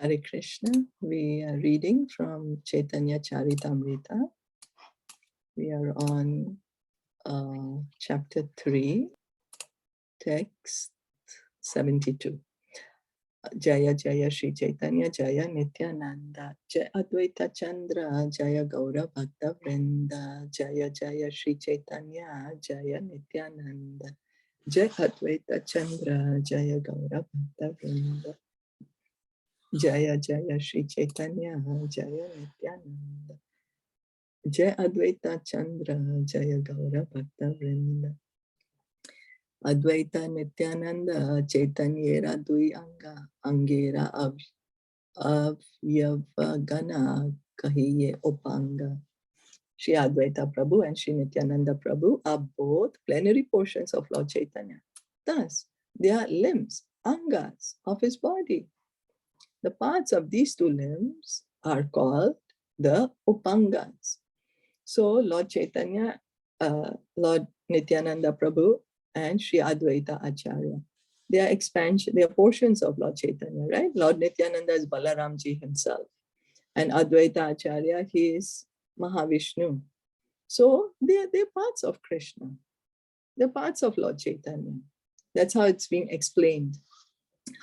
Hare Krishna. We are reading from Caitanya Caritamrita. We are on chapter 3, text 72. Jaya Jaya Shri Chaitanya Jaya Nityananda Jaya Advaita Chandra Jaya Gaura Bhakta Vrinda Jaya Jaya Shri Chaitanya Jaya Nityananda Jaya Advaita Chandra Jaya Gaura Bhakta Vrinda Jaya Jaya Shri Chaitanya Jaya Nityananda Jaya Advaita Chandra Jaya Gaura Bhakta Vrinda Advaita Nityananda Chaitanyera Dui Anga Angera Avyavagana Kahiye Opanga. Shri Advaita Prabhu and Shri Nityananda Prabhu are both plenary portions of Lord Chaitanya. Thus, they are limbs, angas of his body. The parts of these two limbs are called the Upangas. So Lord Chaitanya, Lord Nityananda Prabhu and Sri Advaita Acharya, they are expansion, they are portions of Lord Chaitanya, right? Lord Nityananda is Balaramji himself. And Advaita Acharya, he is Mahavishnu. So they're parts of Krishna. They're parts of Lord Chaitanya. That's how it's being explained.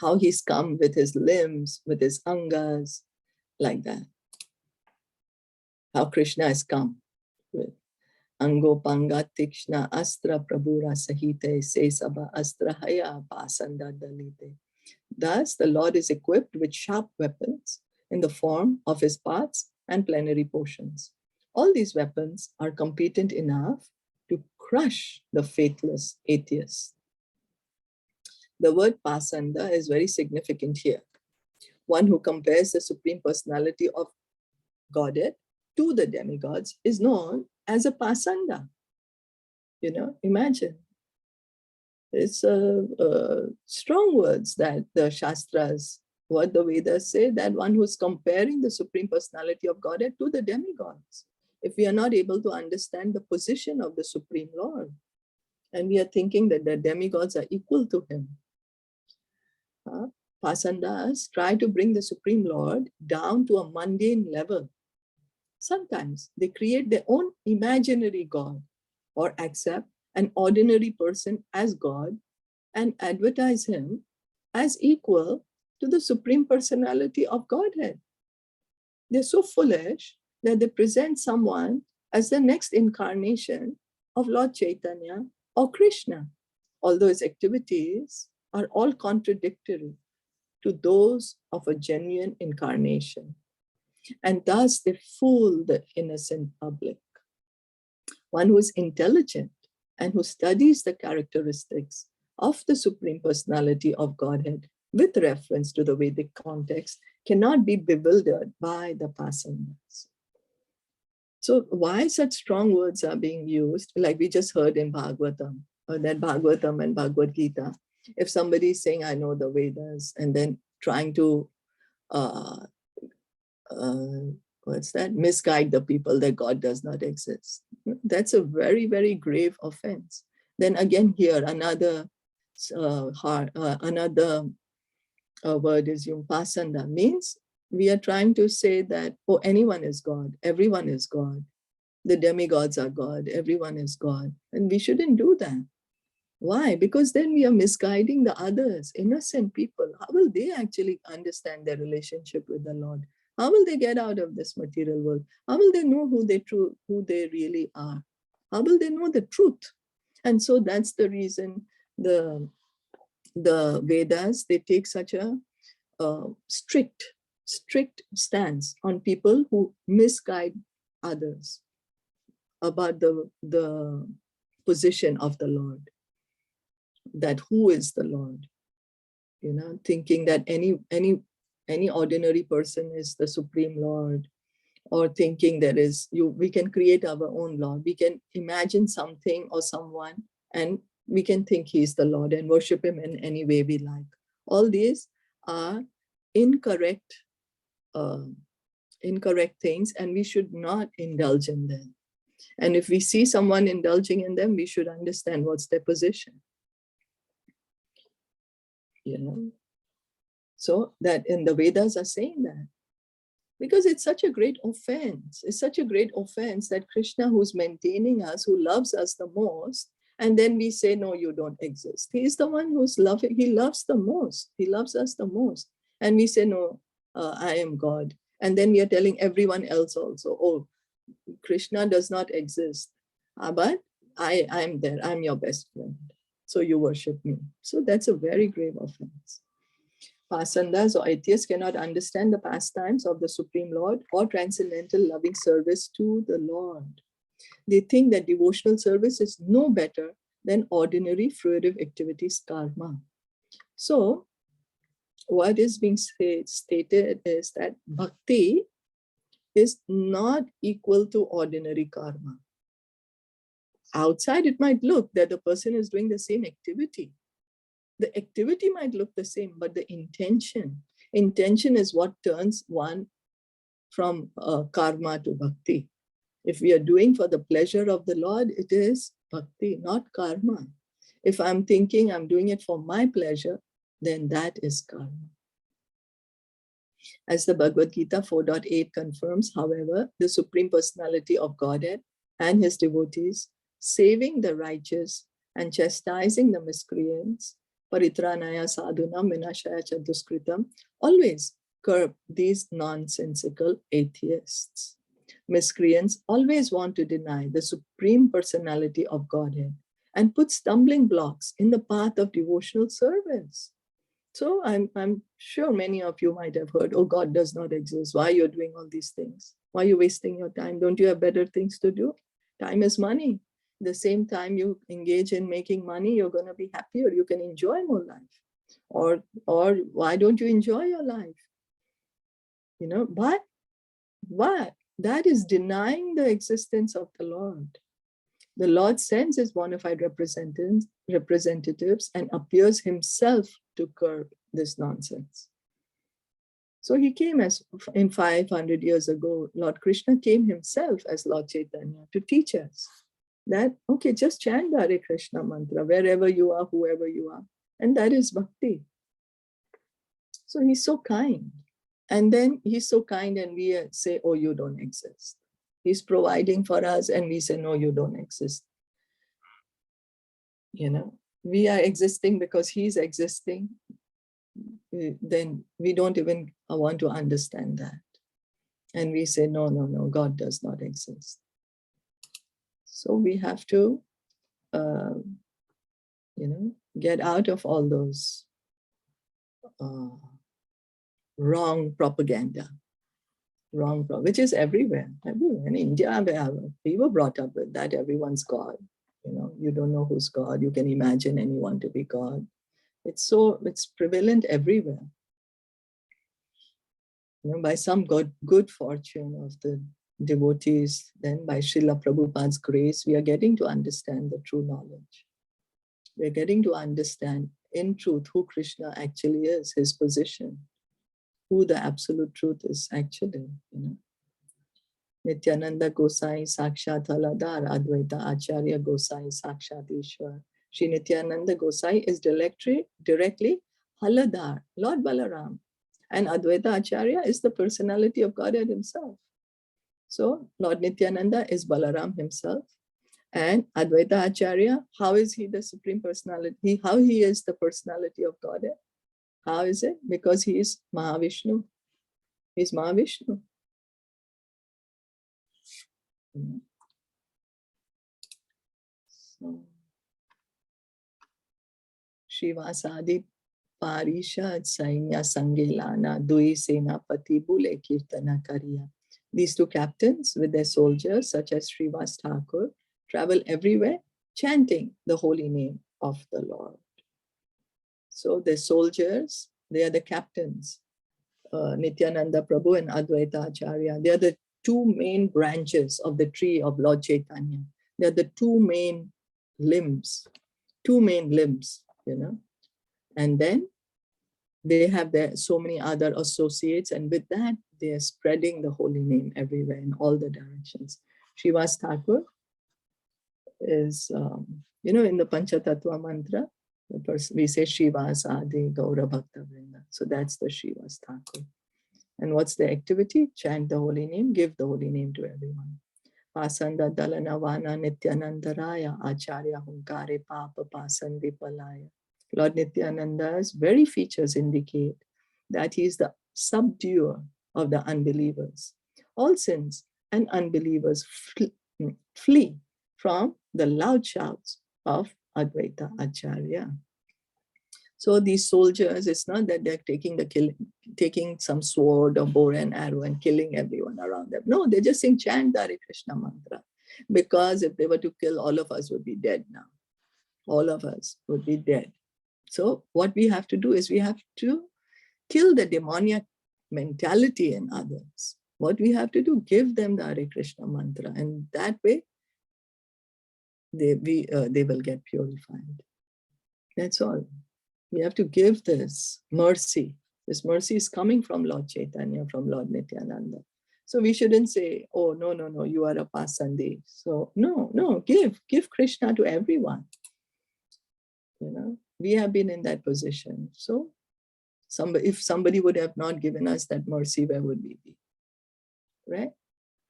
How he's come with his limbs, with his angas, like that. How Krishna has come with Ango Panga Tikshna Astra Prabhura Sahite Se Sabha Astra Haya Pasanda Dalite. Thus, the Lord is equipped with sharp weapons in the form of his parts and plenary portions. All these weapons are competent enough to crush the faithless atheist. The word pasanda is very significant here. One who compares the Supreme Personality of Godhead to the demigods is known as a pasanda. You know, imagine. It's strong words that the Shastras, what the Vedas say, that one who's comparing the Supreme Personality of Godhead to the demigods. If we are not able to understand the position of the Supreme Lord, and we are thinking that the demigods are equal to him, Pasandas try to bring the Supreme Lord down to a mundane level. Sometimes they create their own imaginary God or accept an ordinary person as God and advertise him as equal to the Supreme Personality of Godhead. They're so foolish that they present someone as the next incarnation of Lord Chaitanya or Krishna, although his activities are all contradictory to those of a genuine incarnation. And thus they fool the innocent public. One who is intelligent and who studies the characteristics of the Supreme Personality of Godhead with reference to the Vedic context cannot be bewildered by the pasandas. So why such strong words are being used, like we just heard in Bhagavatam, or that Bhagavatam and Bhagavad Gita. If somebody is saying, I know the Vedas, and then trying to, misguide the people that God does not exist. That's a very, very grave offense. Then again here, another word is pasanda, means we are trying to say that, oh, anyone is God, everyone is God. The demigods are God, everyone is God. And we shouldn't do that. Why? Because then we are misguiding the others, innocent people. How will they actually understand their relationship with the Lord? How will they get out of this material world? How will they know who they really are? How will they know the truth? And so that's the reason the Vedas, they take such a strict stance on people who misguide others about the position of the Lord. That who is the Lord, you know, thinking that any ordinary person is the Supreme Lord, or thinking there is, we can create our own Lord. We can imagine something or someone and we can think he's the Lord and worship him in any way we like. All these are incorrect things, and we should not indulge in them. And if we see someone indulging in them, we should understand what's their position. You know, So that in the Vedas are saying that. Because it's such a great offense. It's such a great offense that Krishna, who's maintaining us, who loves us the most, and then we say, no, you don't exist. He's the one who's loving, he loves the most. He loves us the most. And we say, no, I am God. And then we are telling everyone else also, oh, Krishna does not exist. But I am there. I'm your best friend. So you worship me. So that's a very grave offense. Pasandas or atheists cannot understand the pastimes of the Supreme Lord or transcendental loving service to the Lord. They think that devotional service is no better than ordinary fruitive activities karma. So what is being stated is that bhakti is not equal to ordinary karma. Outside, it might look that the person is doing the same activity. The activity might look the same, but the intention is what turns one from karma to bhakti. If we are doing for the pleasure of the Lord, it is bhakti, not karma. If I'm thinking I'm doing it for my pleasure, then that is karma. As the Bhagavad Gita 4.8 confirms, however, the Supreme Personality of Godhead and his devotees, saving the righteous and chastising the miscreants, paritranaya sadhunam vinashaya chaduskritam, always curb these nonsensical atheists. Miscreants always want to deny the Supreme Personality of Godhead and put stumbling blocks in the path of devotional service. So I'm sure many of you might have heard, oh, God does not exist. Why you're doing all these things? Why are you wasting your time? Don't you have better things to do? Time is money. The same time you engage in making money, you're going to be happier. You can enjoy more life. Or why don't you enjoy your life? You know, but that is denying the existence of the Lord. The Lord sends his bona fide representatives and appears himself to curb this nonsense. So he came as in 500 years ago, Lord Krishna came himself as Lord Chaitanya to teach us that, okay, just chant the Hare Krishna mantra wherever you are, whoever you are. And that is bhakti. So he's so kind. And then he's so kind and we say, oh, you don't exist. He's providing for us and we say, no, you don't exist. You know, we are existing because he's existing. Then we don't even want to understand that. And we say, no, God does not exist. So we have to, get out of all those wrong propaganda. Which is everywhere. In India, we were brought up with that everyone's God. You don't know who's God. You can imagine anyone to be God. It's prevalent everywhere. By some good fortune of the devotees, then by Srila Prabhupada's grace, we are getting to understand the true knowledge. We're getting to understand in truth who Krishna actually is, his position, who the absolute truth is actually. Nityananda Gosai Sakshat Haladar, Advaita Acharya Gosai Sakshat Ishwar. Shri Nityananda Gosai is directly Haladar, Lord Balaram. And Advaita Acharya is the personality of Godhead himself. So Lord Nityananda is Balaram himself. And Advaita Acharya, how is he the Supreme Personality? How he is the personality of Godhead? How is it? Because he is Mahavishnu. He's Mahavishnu. So, Shivasadi Parisha Sainya Sangelana Dui Sena Pati Bule Kirtana Kariya. These two captains with their soldiers, such as Srivas Thakur, travel everywhere chanting the holy name of the Lord. So the soldiers, they are the captains, Nityananda Prabhu and Advaita Acharya. They are the two main branches of the tree of Lord Chaitanya. They are the two main limbs, And then they have so many other associates, and with that, they are spreading the holy name everywhere in all the directions. Srivas Thakur is, in the Panchatattva mantra, we say Srivas Adi Gaura Bhakta Vrinda. So that's the Srivas Thakur. And what's the activity? Chant the holy name, give the holy name to everyone. Pasanda dalana vana nityanandaraya acharya hunkare papa pasandi palaya. Lord Nityananda's very features indicate that he is the subduer of the unbelievers. All sins and unbelievers flee from the loud shouts of Advaita Acharya. So these soldiers, it's not that they're taking some sword or bow and arrow and killing everyone around them. No, they just saying chant the Hare Krishna mantra. Because if they were to kill, all of us would be dead now. All of us would be dead. So what we have to do is we have to kill the demoniac mentality in others. What we have to do, give them the Hare Krishna mantra, and that way they will get purified. That's all. We have to give this mercy. This mercy is coming from Lord Chaitanya, from Lord Nityananda. So we shouldn't say, oh, no, you are a pasandi. So no, give Krishna to everyone. You know, we have been in that position. So if somebody would have not given us that mercy, where would we be? Right?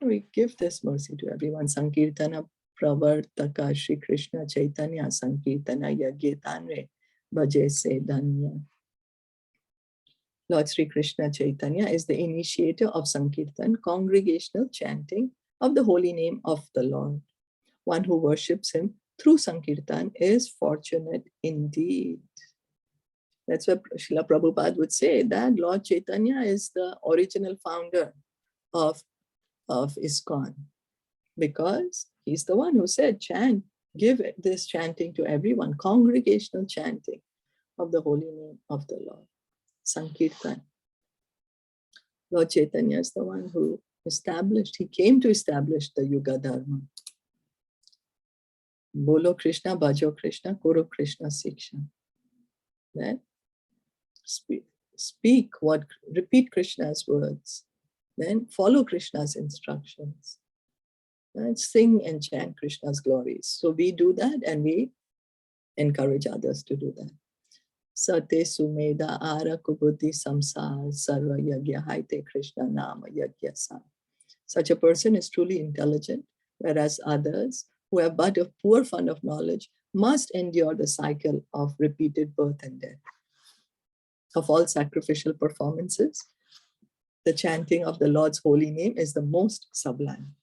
We give this mercy to everyone. Sankirtana Pravartaka Shri Krishna Chaitanya Sankirtana Yagyetanre Bhaje Se Danya. Lord Sri Krishna Chaitanya is the initiator of Sankirtan, congregational chanting of the holy name of the Lord. One who worships him through Sankirtan is fortunate indeed. That's why Srila Prabhupada would say that Lord Chaitanya is the original founder of ISKCON, because he's the one who said, chant, give this chanting to everyone, congregational chanting of the holy name of the Lord, Sankirtan. Lord Chaitanya is the one who he came to establish the Yuga Dharma. Bolo Krishna, Bhajo Krishna, Kuru Krishna Siksha. That repeat Krishna's words, then follow Krishna's instructions. And sing and chant Krishna's glories. So we do that and we encourage others to do that. Sate Sumeda Ara Kubudhi Samsar Sarva Yagya Haite Krishna Nama Yagyasa. Such a person is truly intelligent, whereas others who have but a poor fund of knowledge must endure the cycle of repeated birth and death. Of all sacrificial performances, the chanting of the Lord's holy name is the most sublime.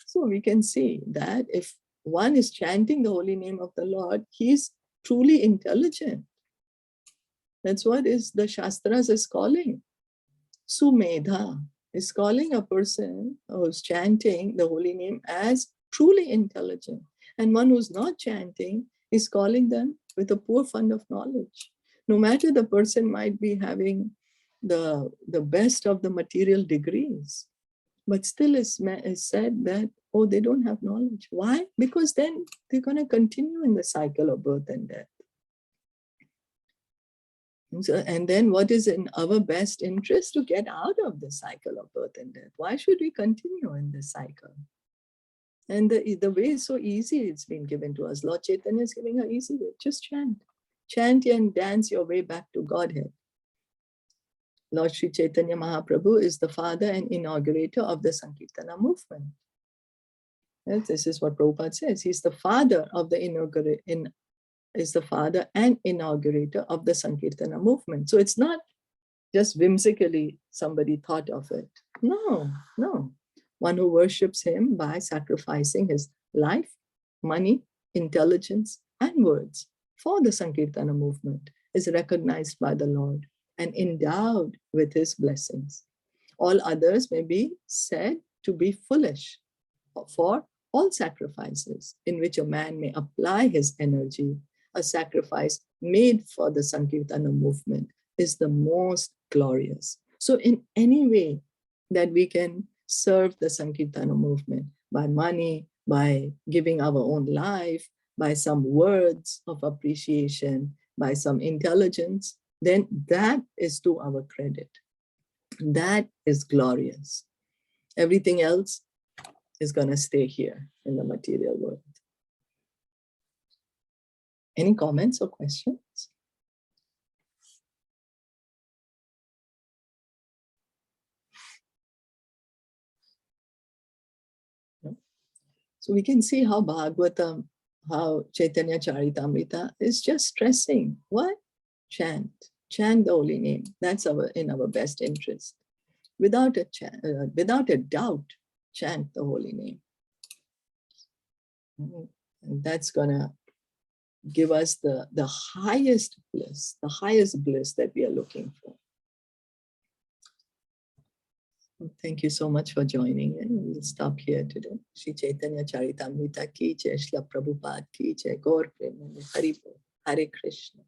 So we can see that if one is chanting the holy name of the Lord, he is truly intelligent. That's what the Shastras is calling. Sumedha is calling a person who's chanting the holy name as truly intelligent. And one who's not chanting is calling them with a poor fund of knowledge. No matter the person might be having the best of the material degrees, but still is said that, oh, they don't have knowledge. Why? Because then they're going to continue in the cycle of birth and death. And then what is in our best interest? To get out of the cycle of birth and death. Why should we continue in this cycle? And the way is so easy, it's been given to us. Lord Chaitanya is giving an easy way. Just chant. Chant and dance your way back to Godhead. Lord Sri Chaitanya Mahaprabhu is the father and inaugurator of the Sankirtana movement. Yes, this is what Prabhupada says. He's the father of the father and inaugurator of the Sankirtana movement. So it's not just whimsically somebody thought of it. No. One who worships him by sacrificing his life, money, intelligence, and words for the Sankirtana movement is recognized by the Lord and endowed with his blessings. All others may be said to be foolish, for all sacrifices in which a man may apply his energy, a sacrifice made for the Sankirtana movement is the most glorious. So in any way that we can serve the Sankirtana movement, by money, by giving our own life, by some words of appreciation, by some intelligence, then that is to our credit. That is glorious. Everything else is going to stay here in the material world. Any comments or questions? So we can see how Bhagavatam, how Caitanya Caritamrita is just stressing what? Chant. Chant the holy name. That's in our best interest. Without a doubt, chant the holy name. And that's gonna give us the highest bliss that we are looking for. Thank you so much for joining in. We'll stop here today. Shri Caitanya Caritamrita ki jai, Srila Prabhupada ki jai, Gaur Premanand, Hare Krishna.